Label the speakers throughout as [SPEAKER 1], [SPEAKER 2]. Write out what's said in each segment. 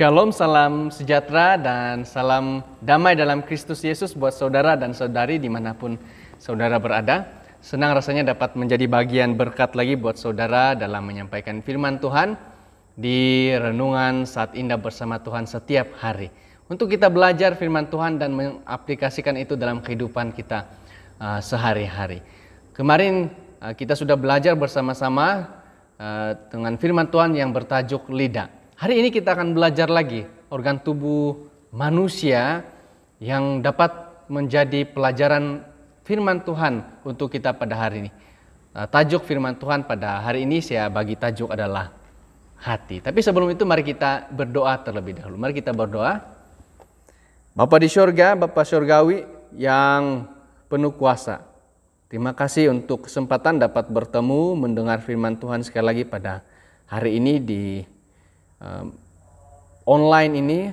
[SPEAKER 1] Shalom, salam sejahtera dan salam damai dalam Kristus Yesus buat saudara dan saudari dimanapun saudara berada. Senang rasanya dapat menjadi bagian berkat lagi buat saudara dalam menyampaikan firman Tuhan di renungan saat indah bersama Tuhan setiap hari. Untuk kita belajar firman Tuhan dan mengaplikasikan itu dalam kehidupan kita sehari-hari. Kemarin kita sudah belajar bersama-sama dengan firman Tuhan yang bertajuk lidah. Hari ini kita akan belajar lagi organ tubuh manusia yang dapat menjadi pelajaran firman Tuhan untuk kita pada hari ini. Tajuk firman Tuhan pada hari ini saya bagi tajuk adalah hati. Tapi sebelum itu mari kita berdoa terlebih dahulu. Mari kita berdoa. Bapa di surga, Bapa surgawi yang penuh kuasa. Terima kasih untuk kesempatan dapat bertemu mendengar firman Tuhan sekali lagi pada hari ini di online ini.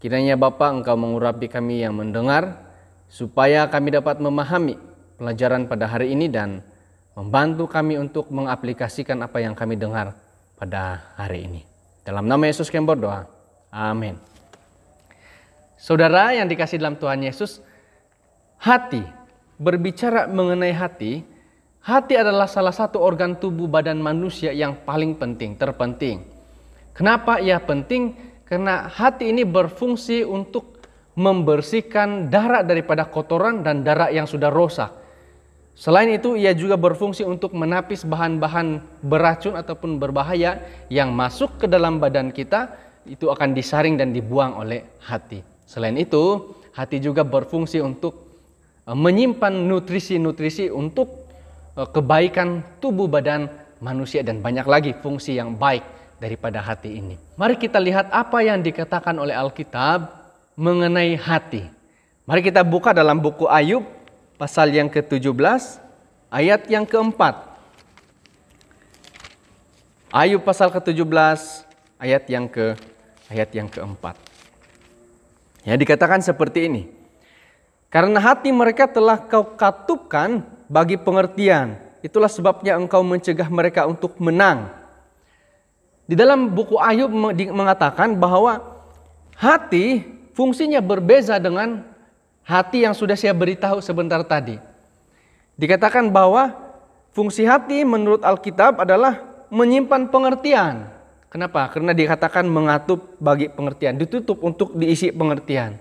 [SPEAKER 1] Kiranya Bapa Engkau mengurapi kami yang mendengar supaya kami dapat memahami pelajaran pada hari ini dan membantu kami untuk mengaplikasikan apa yang kami dengar pada hari ini. Dalam nama Yesus kami berdoa. Amin. Saudara yang dikasihi dalam Tuhan Yesus, hati, berbicara mengenai hati, hati adalah salah satu organ tubuh badan manusia yang paling penting, terpenting. Kenapa ia penting? Karena hati ini berfungsi untuk membersihkan darah daripada kotoran dan darah yang sudah rosak. Selain itu, ia juga berfungsi untuk menapis bahan-bahan beracun ataupun berbahaya yang masuk ke dalam badan kita, itu akan disaring dan dibuang oleh hati. Selain itu, hati juga berfungsi untuk menyimpan nutrisi-nutrisi untuk kebaikan tubuh badan manusia dan banyak lagi fungsi yang baik daripada hati ini. Mari kita lihat apa yang dikatakan oleh Alkitab mengenai hati. Mari kita buka dalam buku Ayub pasal yang ke-17 ayat yang ke-4. Ayub pasal ke-17 ayat yang ke-4. Ya, dikatakan seperti ini. Karena hati mereka telah kau katupkan bagi pengertian, itulah sebabnya engkau mencegah mereka untuk menang. Di dalam buku Ayub mengatakan bahwa hati fungsinya berbeza dengan hati yang sudah saya beritahu sebentar tadi. Dikatakan bahwa fungsi hati menurut Alkitab adalah menyimpan pengertian. Kenapa? Karena dikatakan mengatup bagi pengertian, ditutup untuk diisi pengertian.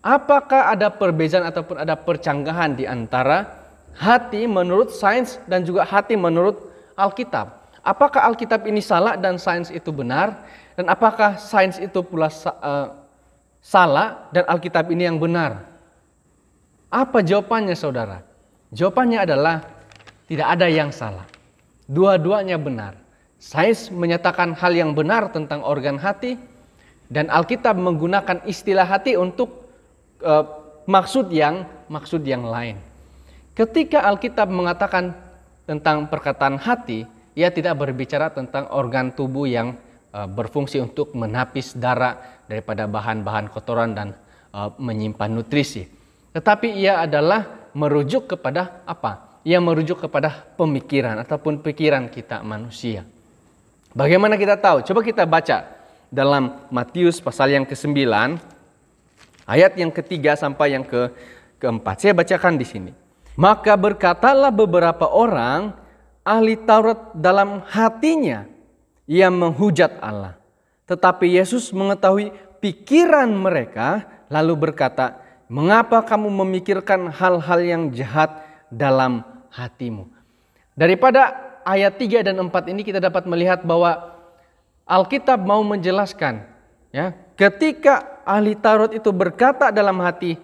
[SPEAKER 1] Apakah ada perbedaan ataupun ada percanggahan di antara hati menurut sains dan juga hati menurut Alkitab? Apakah Alkitab ini salah dan sains itu benar? Dan apakah sains itu pula salah dan Alkitab ini yang benar? Apa jawabannya saudara? Jawabannya adalah tidak ada yang salah. Dua-duanya benar. Sains menyatakan hal yang benar tentang organ hati dan Alkitab menggunakan istilah hati untuk maksud yang lain. Ketika Alkitab mengatakan tentang perkataan hati, ia tidak berbicara tentang organ tubuh yang berfungsi untuk menapis darah daripada bahan-bahan kotoran dan menyimpan nutrisi. Tetapi ia adalah merujuk kepada apa? Ia merujuk kepada pemikiran ataupun pikiran kita manusia. Bagaimana kita tahu? Coba kita baca dalam Matius pasal yang ke-9 ayat yang ke-3 sampai yang ke-4. Saya bacakan di sini. Maka berkatalah beberapa orang ahli Taurat dalam hatinya, ia menghujat Allah. Tetapi Yesus mengetahui pikiran mereka, lalu berkata, mengapa kamu memikirkan hal-hal yang jahat dalam hatimu? Daripada ayat 3 dan 4 ini kita dapat melihat bahwa Alkitab mau menjelaskan, ya, ketika ahli Taurat itu berkata dalam hati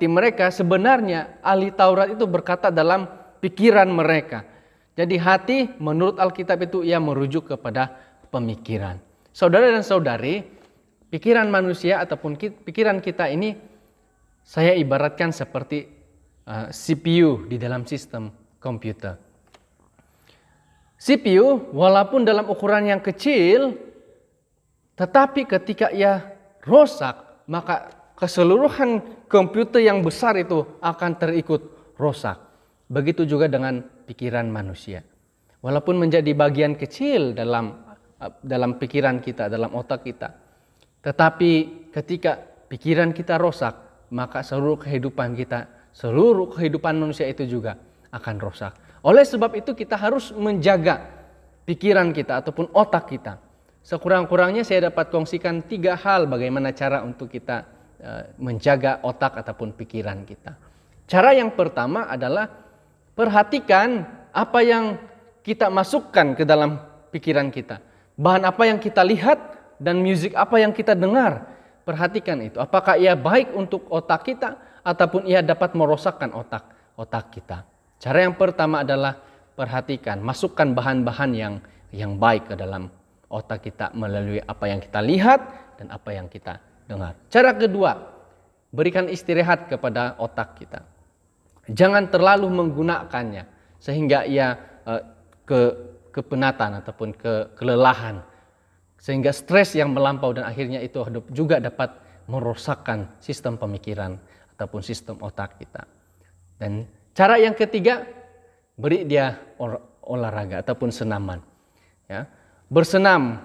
[SPEAKER 1] mereka, sebenarnya ahli Taurat itu berkata dalam pikiran mereka. Jadi hati menurut Alkitab itu ia merujuk kepada pemikiran. Saudara dan saudari, pikiran manusia ataupun pikiran kita ini saya ibaratkan seperti CPU di dalam sistem komputer. CPU walaupun dalam ukuran yang kecil, tetapi ketika ia rusak, maka keseluruhan komputer yang besar itu akan terikut rusak. Begitu juga dengan pikiran manusia. Walaupun menjadi bagian kecil dalam pikiran kita, dalam otak kita, Tetapi ketika pikiran kita rusak, maka seluruh kehidupan manusia itu juga akan rusak. Oleh sebab itu kita harus menjaga pikiran kita ataupun otak kita. Sekurang-kurangnya saya dapat kongsikan 3 hal bagaimana cara untuk kita menjaga otak ataupun pikiran kita. Cara yang pertama adalah perhatikan apa yang kita masukkan ke dalam pikiran kita. Bahan apa yang kita lihat dan musik apa yang kita dengar. Perhatikan itu. Apakah ia baik untuk otak kita ataupun ia dapat merosakkan otak kita. Cara yang pertama adalah perhatikan, masukkan bahan-bahan yang baik ke dalam otak kita melalui apa yang kita lihat dan apa yang kita dengar. Cara kedua, berikan istirahat kepada otak kita. Jangan terlalu menggunakannya sehingga ia kepenatan ataupun kelelahan. Sehingga stres yang melampau dan akhirnya itu juga dapat merosakkan sistem pemikiran ataupun sistem otak kita. Dan cara yang ketiga, beri dia olahraga ataupun senaman. Ya. Bersenam,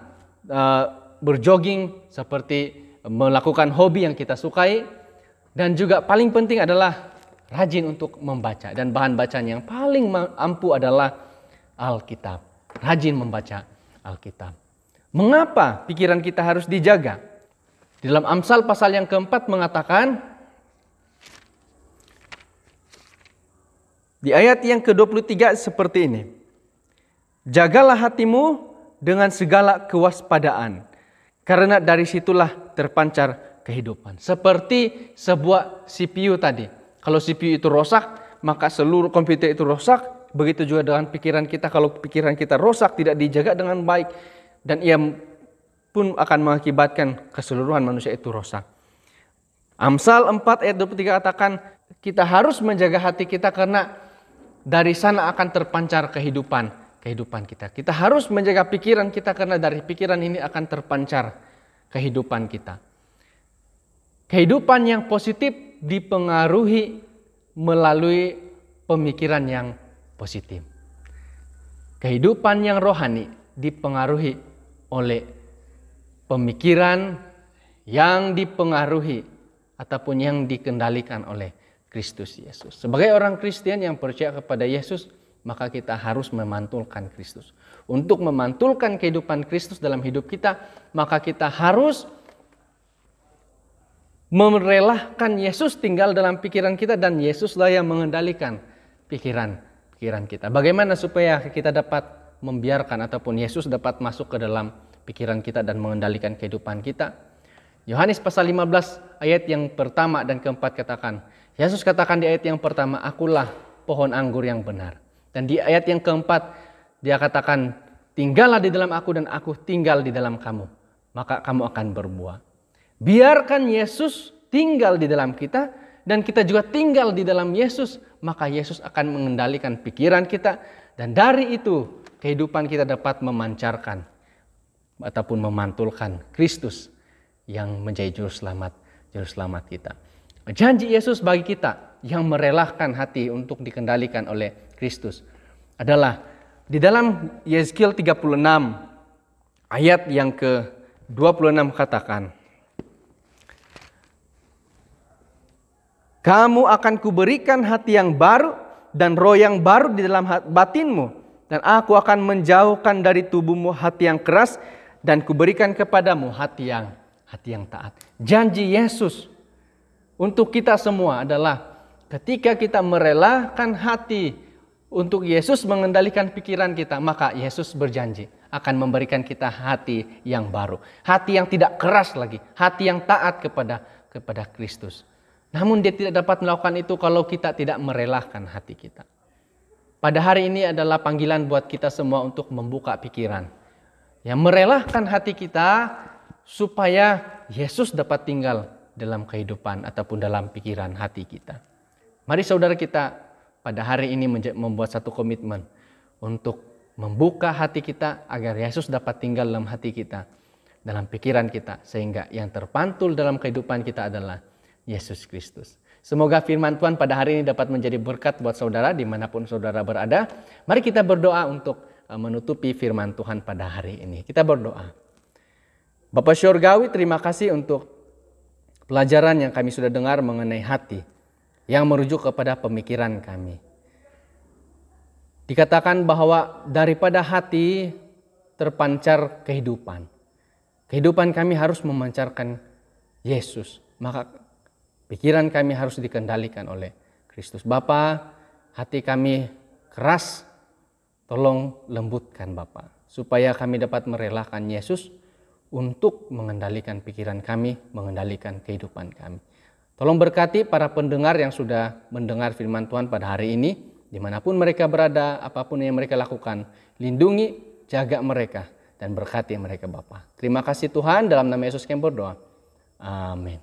[SPEAKER 1] berjogging seperti melakukan hobi yang kita sukai. Dan juga paling penting adalah rajin untuk membaca. Dan bahan bacaan yang paling ampuh adalah Alkitab. Rajin membaca Alkitab. Mengapa pikiran kita harus dijaga? Di dalam Amsal pasal yang keempat mengatakan, di ayat yang ke-23 seperti ini. Jagalah hatimu dengan segala kewaspadaan, karena dari situlah terpancar kehidupan. Seperti sebuah CPU tadi. Kalau CPU itu rusak, maka seluruh komputer itu rusak. Begitu juga dengan pikiran kita. Kalau pikiran kita rusak, tidak dijaga dengan baik, dan ia pun akan mengakibatkan keseluruhan manusia itu rusak. Amsal 4 ayat 23 katakan, kita harus menjaga hati kita karena dari sana akan terpancar kehidupan kita. Kita harus menjaga pikiran kita karena dari pikiran ini akan terpancar kehidupan kita. Kehidupan yang positif dipengaruhi melalui pemikiran yang positif. Kehidupan yang rohani dipengaruhi oleh pemikiran yang dipengaruhi ataupun yang dikendalikan oleh Kristus Yesus. Sebagai orang Kristen yang percaya kepada Yesus, maka kita harus memantulkan Kristus. Untuk memantulkan kehidupan Kristus dalam hidup kita, maka kita harus merelakan Yesus tinggal dalam pikiran kita dan Yesuslah yang mengendalikan pikiran kita. Bagaimana supaya kita dapat membiarkan ataupun Yesus dapat masuk ke dalam pikiran kita dan mengendalikan kehidupan kita? Yohanes pasal 15 ayat yang pertama dan keempat katakan, Yesus katakan di ayat yang pertama, akulah pohon anggur yang benar. Dan di ayat yang keempat dia katakan, tinggallah di dalam aku dan aku tinggal di dalam kamu, maka kamu akan berbuah. Biarkan Yesus tinggal di dalam kita dan kita juga tinggal di dalam Yesus, maka Yesus akan mengendalikan pikiran kita dan dari itu kehidupan kita dapat memancarkan ataupun memantulkan Kristus yang menjadi juru selamat kita. Janji Yesus bagi kita yang merelakan hati untuk dikendalikan oleh Kristus adalah di dalam Yezkiel 36 ayat yang ke-26 katakan, kamu akan kuberikan hati yang baru dan roh yang baru di dalam batinmu, dan aku akan menjauhkan dari tubuhmu hati yang keras dan kuberikan kepadamu hati yang taat. Janji Yesus untuk kita semua adalah ketika kita merelakan hati untuk Yesus mengendalikan pikiran kita, maka Yesus berjanji akan memberikan kita hati yang baru, hati yang tidak keras lagi, hati yang taat kepada Kristus. Namun dia tidak dapat melakukan itu kalau kita tidak merelakan hati kita. Pada hari ini adalah panggilan buat kita semua untuk membuka pikiran, yang merelakan hati kita supaya Yesus dapat tinggal dalam kehidupan ataupun dalam pikiran hati kita. Mari saudara kita pada hari ini membuat satu komitmen untuk membuka hati kita agar Yesus dapat tinggal dalam hati kita, dalam pikiran kita, sehingga yang terpantul dalam kehidupan kita adalah Yesus Kristus. Semoga firman Tuhan pada hari ini dapat menjadi berkat buat saudara dimanapun saudara berada. Mari kita berdoa untuk menutupi firman Tuhan pada hari ini. Kita berdoa. Bapa Syurgawi, terima kasih untuk pelajaran yang kami sudah dengar mengenai hati, yang merujuk kepada pemikiran kami. Dikatakan bahwa daripada hati terpancar kehidupan. Kehidupan kami harus memancarkan Yesus. Maka pikiran kami harus dikendalikan oleh Kristus. Bapa, hati kami keras, tolong lembutkan Bapa, supaya kami dapat merelakan Yesus untuk mengendalikan pikiran kami, mengendalikan kehidupan kami. Tolong berkati para pendengar yang sudah mendengar firman Tuhan pada hari ini, dimanapun mereka berada, apapun yang mereka lakukan, lindungi, jaga mereka, dan berkati mereka Bapa. Terima kasih Tuhan, dalam nama Yesus kami berdoa. Amin.